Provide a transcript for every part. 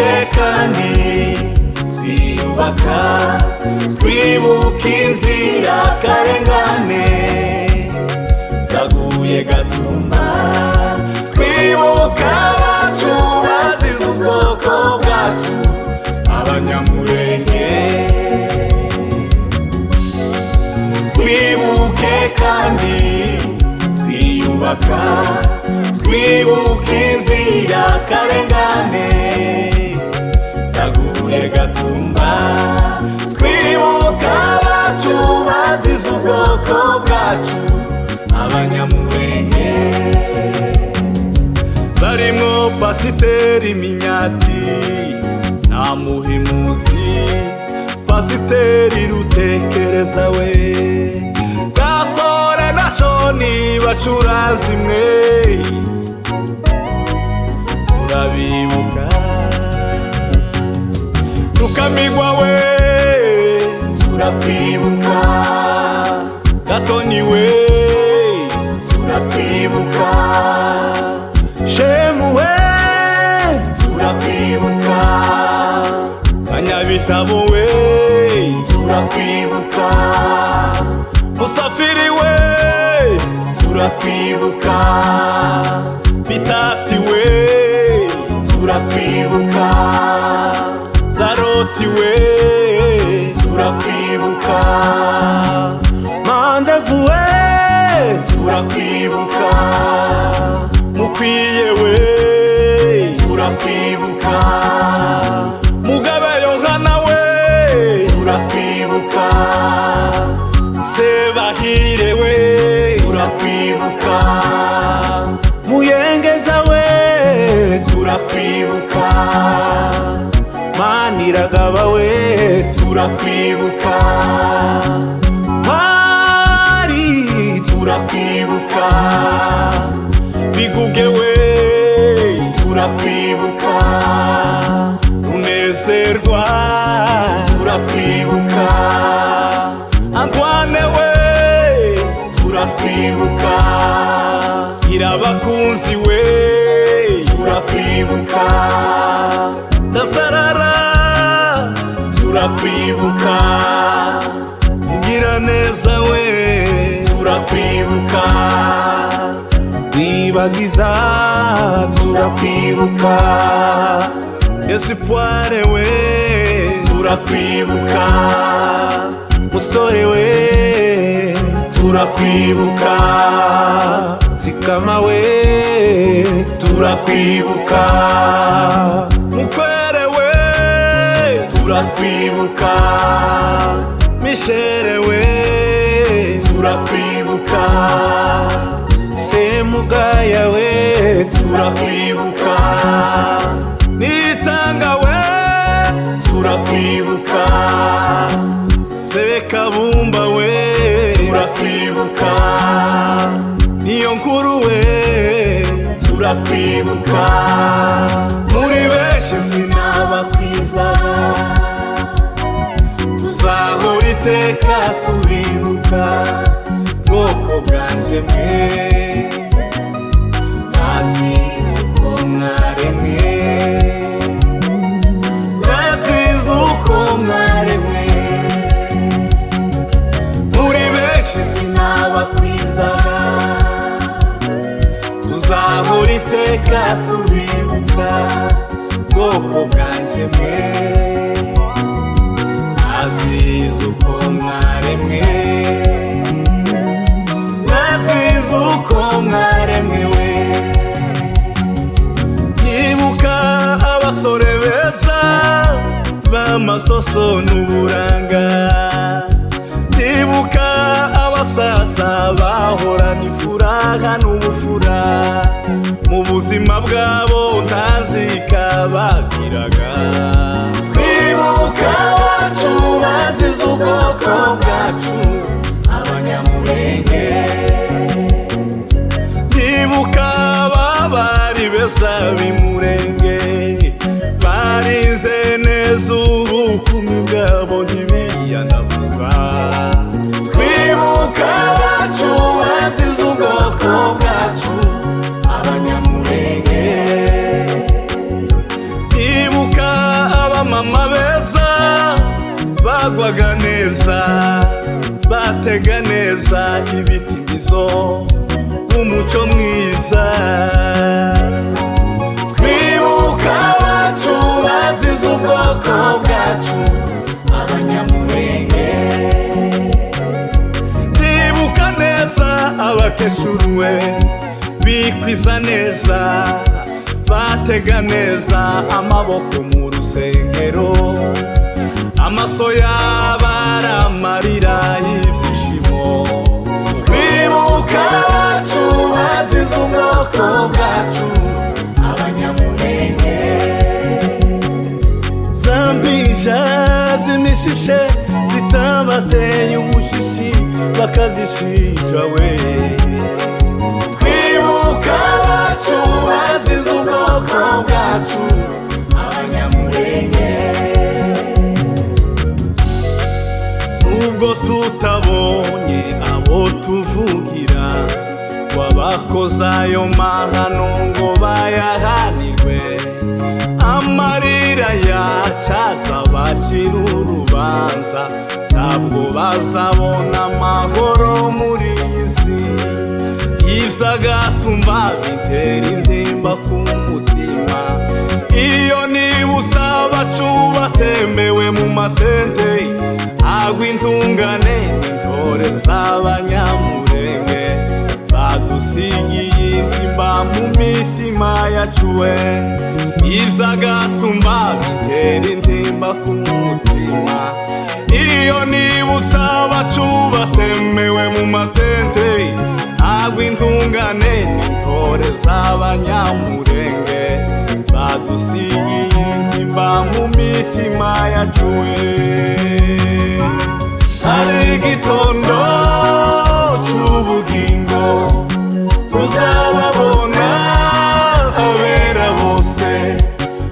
twibuke kandi twiyubaka, twibuka inzirakarengane zaguye Gatumba, twibuka abacu bazize ubwoko bwacu Abanyamulenge. Twibuke kandi twiyubaka, twibuka inzirakarengane zaguye Gatumba, twibuka abacu bazize ubwoko bwacu Abanyamulenge. Barimo Pasiteri Minyati na Muhimuzi, Pasiteri Rutekereza we, Gasore na Shoni bacuraza imwe, turabibuka. Rukamigwa we, turakwibuka. Gatoni we, turakwibuka. Shemu we, turakwibuka. Kanyabitabo we, turakwibuka. Musafiri we, turakwibuka. Bitati we, turakwibuka. Zaroti we, turakwibuka. Mandevu we, turakwibuka. Mukwiye we, turakwibuka. Mugabe Yohana we, turakwibuka. Sebahire we, turakwibuka. Muyengeza we, turakwibuka. Maniragaba we, turakwibuka. Hari, turakwibuka. Biguge we, turakwibuka. Runezerwa, turakwibuka. Antoine we, turakwibuka. Irabakunzi we, turakwibuka. Dasarara, turakwibuka. Mugiraneza we, turakwibuka. Rwibagiza, turakwibuka. Espoir we, turakwibuka. Musore we, turakwibuka. Zikama we, turakwibuka. Mukwere we, turakwibuka. Mishere we, turakwibuka. Semugaya we, turakwibuka. Nitanga we, turakwibuka. Sekabumba we, turakwibuka. Niyonkuru we, turakwibuka. Muri benshi sinabakwiza, tuzahora iteka tubibuka. Bwoko bwanje mwe, nazize uko mwaremwe, nazize uko mwaremwe. Muri benshi sinabakwiza, tuzahora iteka tubibuka. Bwoko bwanje mwe, nazize uko mwaremwe, nazize uko mwaremwe we. Nibuka abasore beza b'amasoso n'uburanga, nibuka abasaza bahorana ifuraha n'ubufura, mu buzima bwabo ntazika bagiraga. Twibuka abacu bazize ubwoko bwacu Abanyamulenge, ndibuka babari beza b'Imulenge, barinze neza ubukumi bwabo ntibiyanavuza. Twibuka abacu bazize ubwoko bwacu Abanyamulenge, ndibuka batega neza ibitimizo umuco mwiza. Twibuka abacu bazize ubwoko bwacu Abanyamulenge. Ndibuka neza abakecuru we bikwiza neza batega neza amaboko mu rusengero, amaso y'abaramarira y'ibyishimo. Twibuka abacu bazize ubwoko bwacu Abanyamulenge. Zambija zimishishe zitabateye ubushishi bakazishisha we. Twibuka abacu bazize ubwoko bwacu Abanyamulenge. Nubwo tutabonye abo tuvugira wabakoze ayo mahano ngo bayahanirwe, amarira yacaza bacira urubanza, ntabwo bazabona amahoro muri iyi si. Ivy'agatumba bitera intimba ku mutima, iyo nibutse abacu batemewe mu matente, agwa intungane n'intore z'Abanyamulenge badusigiye intimba mu mitima yacu we. Ivy'agatumba bitera intimba ku mutima, iyo nibutse abacu batemewe mu matente, agwa intungane n'intore z'Abanyamulenge badusigiye intimba mu mitima yacu we. Hari igitondo c'ubugingo tuzababona abera bose,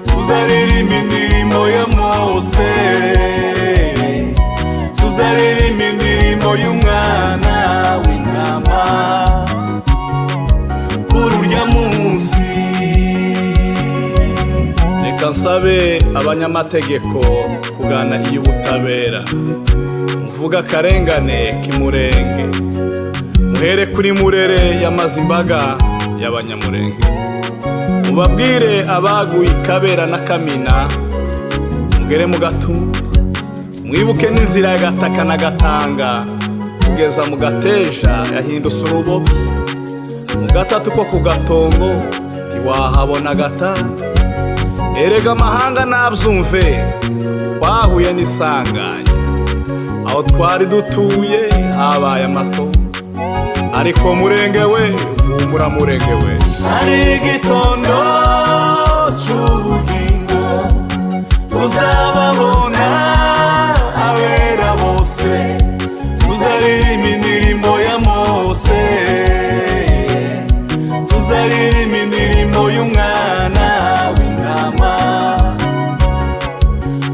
tuzaririmba indirimbo ya Mose, tuzaririmba indirimbo y'umwana w'intama kuri urya munsi. Reka nsabe abanyamategeko kugana iy'ubutabera, muvuga akarengane k'Imurenge, muhere kuri Murere yamaze imbaga y'Abanyamulenge, mubabwire abaguye Kabera na Kamina, mugere mu Gatumba, mwibuke n'inzira ya Gataka na Gatanga kugeza mu Gateja yahindutse urubobi, mu Gatatu ko ku Gatongo ntiwahabona Gatanga. Erega amahanga nabyumve twahuye n'isanganya, aho twari dutuye habaye amatongo, ariko Murenge we humura Murenge we. Hari igitondo c'ubugingo tuzababona abera bose, tuzaririmba indirimbo ya Mose, tuzaririmba indirimbo y'umwana w'intama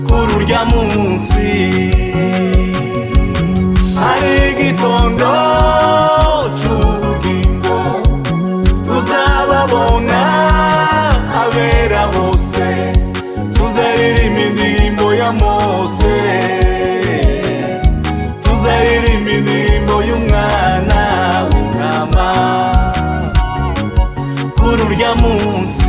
kuri urya munsi. Hari igitondo c'ubugingo tuzababona abera bose, tuzaririmba indirimbo ya Mose, tuzaririmba indirimbo y'umwana w'intama kuri urya munsi.